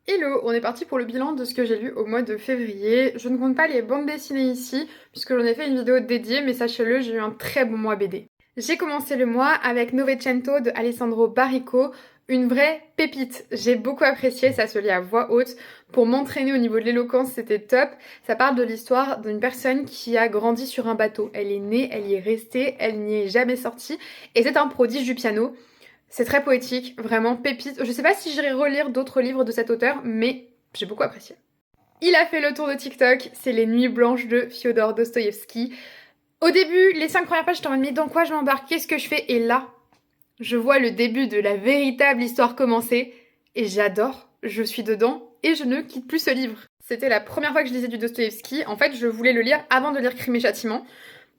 Hello, on est parti pour le bilan de ce que j'ai lu au mois de février. Je ne compte pas les bandes dessinées ici, puisque j'en ai fait une vidéo dédiée, mais sachez-le, j'ai eu un très bon mois BD. J'ai commencé le mois avec Novecento de Alessandro Barrico, une vraie pépite. J'ai beaucoup apprécié, ça se lit à voix haute. Pour m'entraîner au niveau de l'éloquence, c'était top. Ça parle de l'histoire d'une personne qui a grandi sur un bateau. Elle est née, elle y est restée, elle n'y est jamais sortie, et c'est un prodige du piano. C'est très poétique, vraiment pépite. Je sais pas si j'irai relire d'autres livres de cet auteur, mais j'ai beaucoup apprécié. Il a fait le tour de TikTok, c'est Les Nuits Blanches de Fyodor Dostoïevski. Au début, les 5 premières pages, j'étais en mode mais dans quoi je m'embarque, qu'est-ce que je fais? Et là, je vois le début de la véritable histoire commencer, et j'adore, je suis dedans, et je ne quitte plus ce livre. C'était la première fois que je lisais du Dostoïevski. En fait, je voulais le lire avant de lire Crime et Châtiment,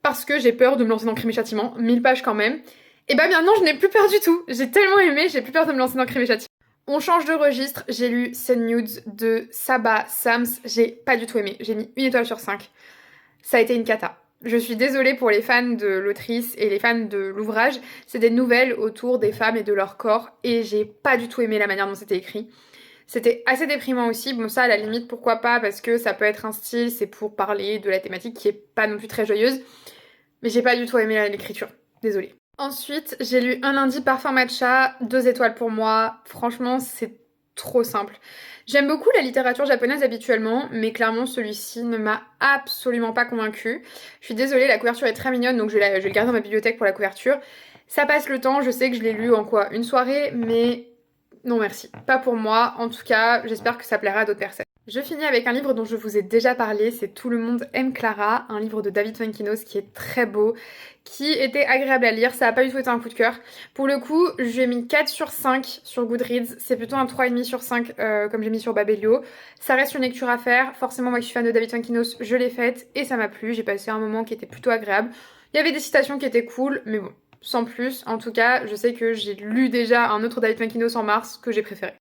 parce que j'ai peur de me lancer dans Crime et Châtiment, 1000 pages quand même. Et bah maintenant, je n'ai plus peur du tout. J'ai tellement aimé, j'ai plus peur de me lancer dans Crime et Châtiment. On change de registre, j'ai lu Sun Nudes de Saba Sams, j'ai pas du tout aimé, j'ai mis 1 étoile sur 5. Ça a été une cata. Je suis désolée pour les fans de l'autrice et les fans de l'ouvrage, c'est des nouvelles autour des femmes et de leur corps, et j'ai pas du tout aimé la manière dont c'était écrit. C'était assez déprimant aussi, bon ça à la limite pourquoi pas, parce que ça peut être un style, c'est pour parler de la thématique qui est pas non plus très joyeuse, mais j'ai pas du tout aimé l'écriture, désolée. Ensuite, j'ai lu Un lundi parfum matcha, 2 étoiles pour moi. Franchement, c'est trop simple. J'aime beaucoup la littérature japonaise habituellement, mais clairement celui-ci ne m'a absolument pas convaincue. Je suis désolée, la couverture est très mignonne, donc je vais le garder dans ma bibliothèque pour la couverture. Ça passe le temps, je sais que je l'ai lu en quoi? Une soirée, mais non merci. Pas pour moi, en tout cas, j'espère que ça plaira à d'autres personnes. Je finis avec un livre dont je vous ai déjà parlé, c'est Tout le monde aime Clara, un livre de David Fuenkinos qui est très beau, qui était agréable à lire, ça a pas du tout été un coup de cœur. Pour le coup, j'ai mis 4 sur 5 sur Goodreads, c'est plutôt un 3,5 sur 5 comme j'ai mis sur Babelio. Ça reste une lecture à faire, forcément moi qui suis fan de David Fuenkinos, je l'ai faite et ça m'a plu, j'ai passé un moment qui était plutôt agréable. Il y avait des citations qui étaient cool, mais bon, sans plus. En tout cas, je sais que j'ai lu déjà un autre David Fuenkinos en mars que j'ai préféré.